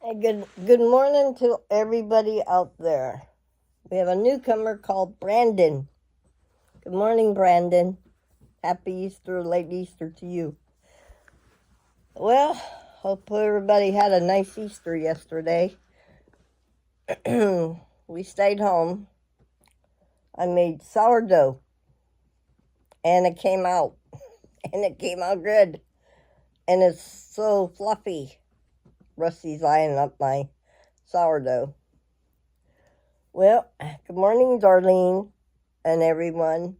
Hey, good morning to everybody out there. We have a newcomer called Brandon. Good morning, Brandon. Happy Easter, late Easter to you. Well, hope everybody had a nice Easter yesterday. We stayed home. I made sourdough, and it came out, and it came out good, and it's so fluffy. Rusty's eyeing up my sourdough. Well, good morning, Darlene, and everyone.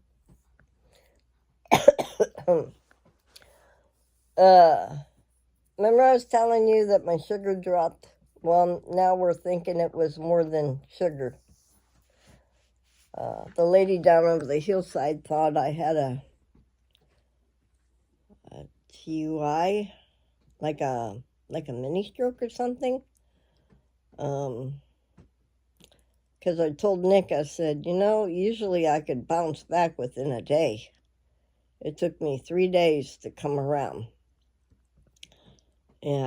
Remember I was telling you that my sugar dropped? Well, now we're thinking it was more than sugar. The lady down over the hillside thought I had a TUI, like a mini stroke or something. Because I told Nick, I said, usually I could bounce back within a day. It took me 3 days to come around. And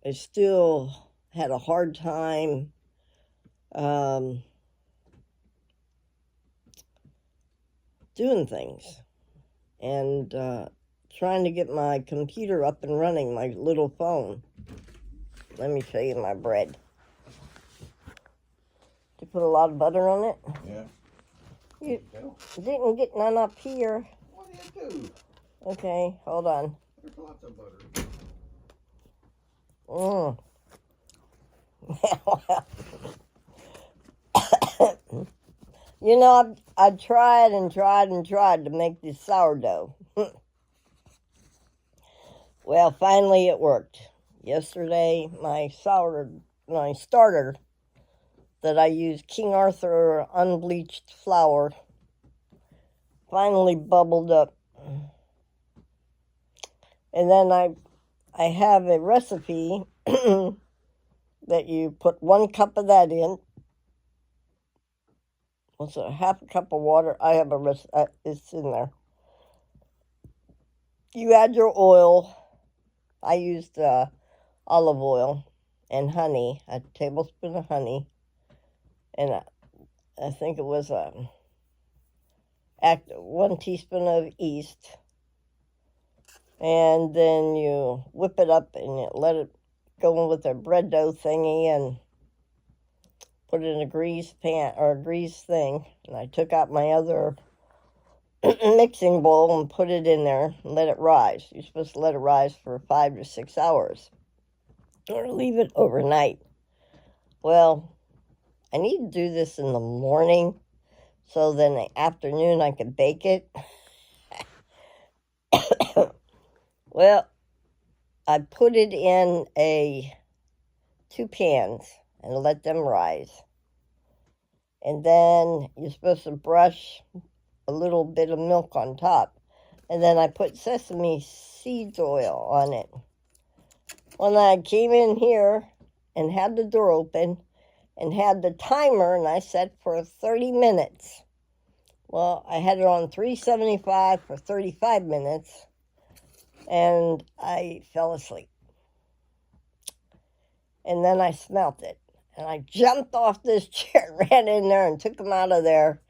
I still had a hard time doing things. And trying to get my computer up and running, my little phone. Let me show you my bread. You put a lot of butter on it? Yeah. You didn't get none up here. What do you do? Okay, hold on. There's lots of butter. I tried and tried and tried to make this sourdough. Well, finally it worked. Yesterday, my starter that I used, King Arthur unbleached flour, finally bubbled up. And then I have a recipe that you put 1 cup of that in. What's it, half a cup of water? I have a recipe, it's in there. You add your oil. I used olive oil and honey, a tablespoon of honey, and I think it was 1 teaspoon of yeast. And then you whip it up and you let it go in with a bread dough thingy and put it in a grease pan or a grease thing. And I took out my other mixing bowl and put it in there and let it rise. You're supposed to let it rise for 5 to 6 hours or leave it overnight. Well, I need to do this in the morning so then the afternoon I can bake it. Well, I put it in 2 pans and let them rise. And then you're supposed to brush a little bit of milk on top. And then I put sesame seeds oil on it. When I came in here and had the door open and had the timer, and I set for 30 minutes. Well, I had it on 375 for 35 minutes, and I fell asleep. And then I smelt it. And I jumped off this chair, ran in there, and took them out of there.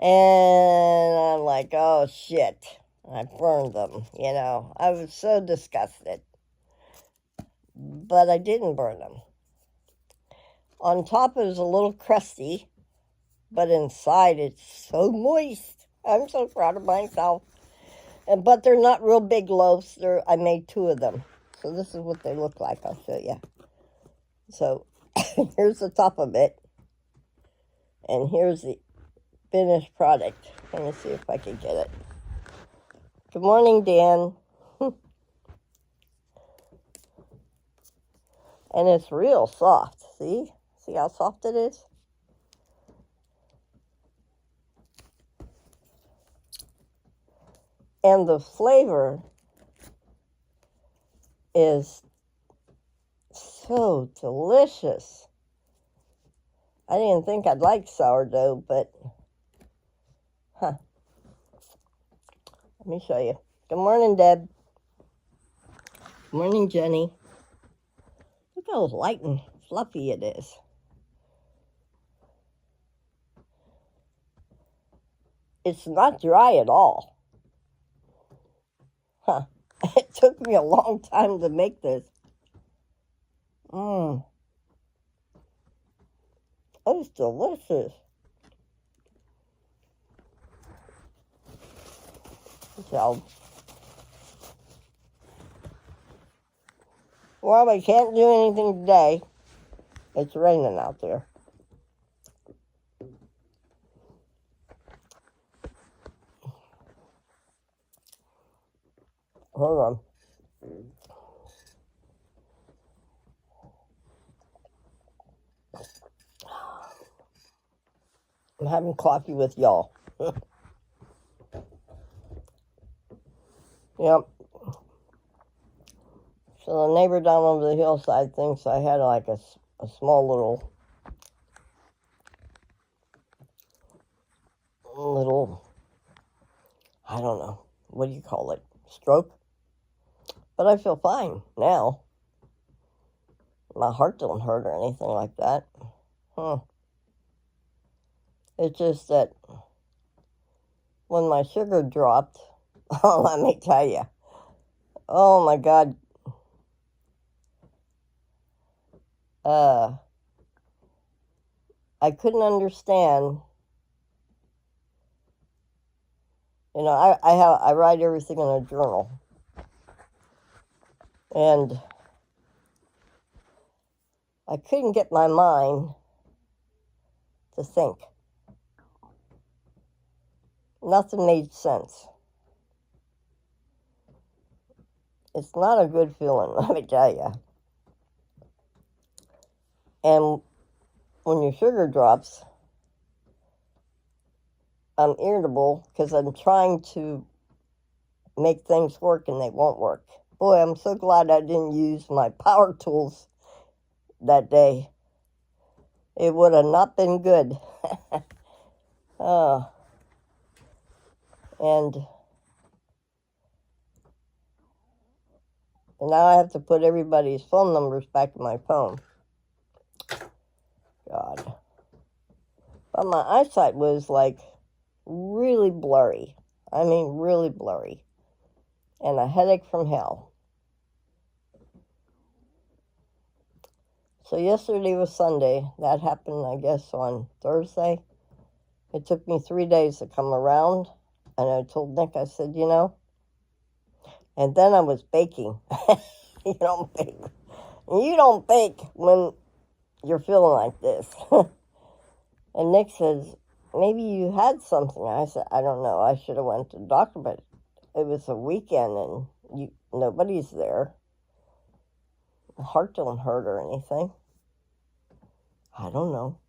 And I'm like, oh, shit. I burned them, I was so disgusted. But I didn't burn them. On top it was a little crusty, but inside it's so moist. I'm so proud of myself. But they're not real big loaves. I made 2 of them. So this is what they look like. I'll show you. So here's the top of it. And here's the finished product. Let me see if I can get it. Good morning, Dan. And it's real soft. See? See how soft it is? And the flavor is so delicious. I didn't think I'd like sourdough, but let me show you. Good morning, Deb. Good morning, Jenny. Look how light and fluffy it is. It's not dry at all. Huh. It took me a long time to make this. Mmm. Oh, it's delicious. So, well, we can't do anything today. It's raining out there. Hold on. I'm having coffee with y'all. Yep. So the neighbor down over the hillside thinks I had like a small little, I don't know, what do you call it? Stroke? But I feel fine now. My heart don't hurt or anything like that. It's just that when my sugar dropped, oh, let me tell you, oh my God, I couldn't understand. You know, I write everything in a journal, and I couldn't get my mind to think. Nothing made sense. It's not a good feeling, let me tell you. And when your sugar drops, I'm irritable because I'm trying to make things work and they won't work. Boy, I'm so glad I didn't use my power tools that day. It would have not been good. And now I have to put everybody's phone numbers back in my phone. God. But my eyesight was like really blurry. I mean, really blurry. And a headache from hell. So yesterday was Sunday. That happened, I guess, on Thursday. It took me 3 days to come around. And I told Nick, I said, you know, and then I was baking. You don't bake. You don't bake when you're feeling like this. And Nick says, maybe you had something. I said, I don't know. I should have went to the doctor, but it was a weekend and nobody's there. My heart don't hurt or anything. I don't know.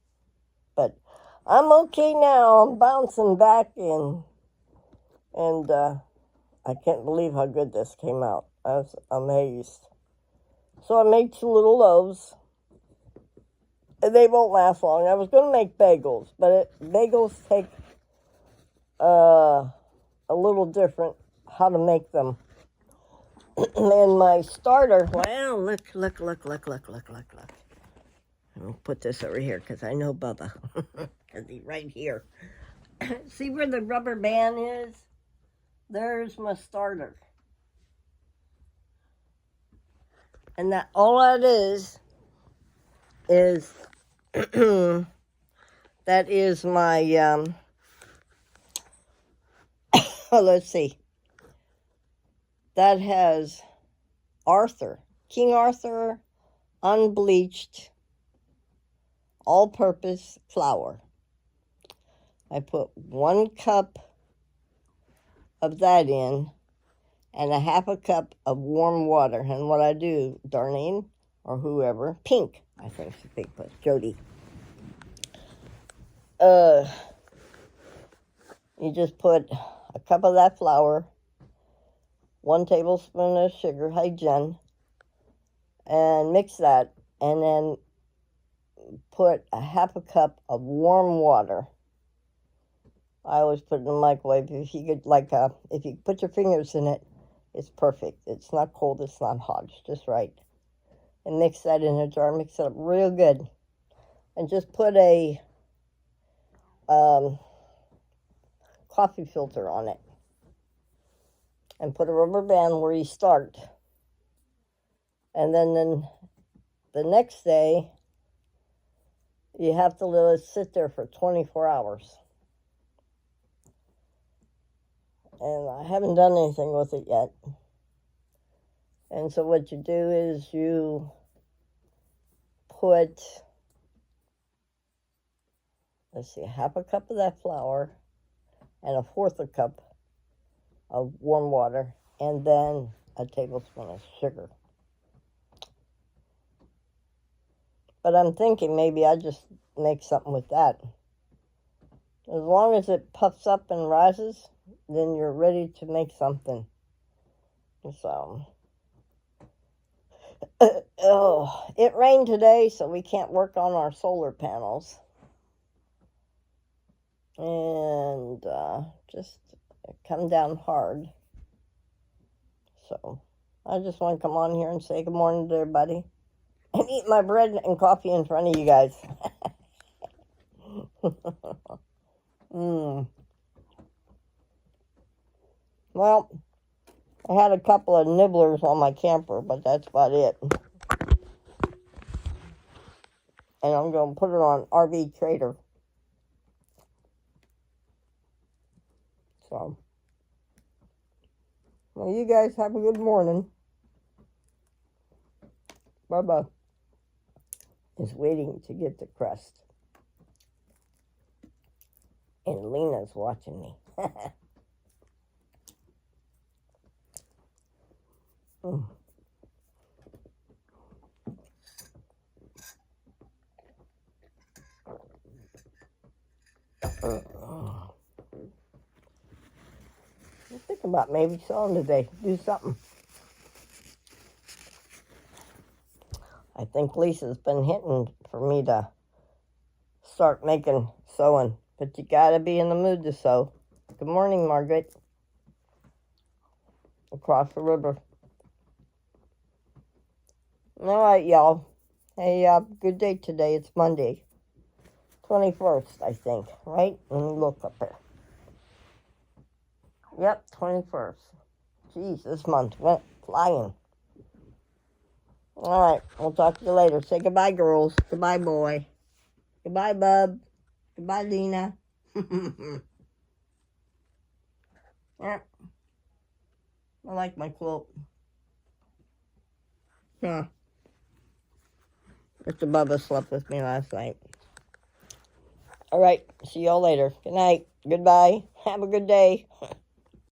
But I'm okay now. I'm bouncing back and I can't believe how good this came out. I was amazed. So I made 2 little loaves. They won't last long. I was going to make bagels, but bagels take a little different how to make them. And my starter, well, look. Let me put this over here because I know Bubba. Because he's right here. See where the rubber band is? There's my starter. And that all that is that is my let's see. That has King Arthur unbleached all-purpose flour. I put 1 cup of that in and a half a cup of warm water. And what I do, Darlene, or whoever, Pink, I think she Pink, but Jody. You just put a cup of that flour, 1 tablespoon of sugar, hey Jen, and mix that, and then put a half a cup of warm water. I always put it in the microwave. If you could, if you put your fingers in it, it's perfect. It's not cold, it's not hot, it's just right. and mix that in a jar. Mix it up real good. And just put a coffee filter on it. And put a rubber band where you start. And then the next day, you have to let it sit there for 24 hours. And I haven't done anything with it yet. And so what you do is you put, let's see, half a cup of that flour and a fourth a cup of warm water, and then a tablespoon of sugar. But I'm thinking maybe I just make something with that. As long as it puffs up and rises, then you're ready to make something. So, it rained today, so we can't work on our solar panels. And just come down hard. So, I just want to come on here and say good morning to everybody. And eat my bread and coffee in front of you guys. Well, I had a couple of nibblers on my camper, but that's about it. And I'm going to put it on RV Trader. So, well, you guys have a good morning. Bye-bye is waiting to get the crust. And Lena's watching me. I'm thinking about maybe sewing today. Do something. I think Lisa's been hitting for me to start making sewing. But you gotta be in the mood to sew. Good morning, Margaret. Across the river. All right, y'all. Hey, good day today. It's Monday. 21st, I think, right? Let me look up here. Yep, 21st. Jeez, this month went flying. All right, we'll talk to you later. Say goodbye, girls. Goodbye, boy. Goodbye, bub. Goodbye, Lena. Yeah. I like my quilt. Yeah. Mr. Bubba slept with me last night. All right, see y'all later. Good night. Goodbye. Have a good day.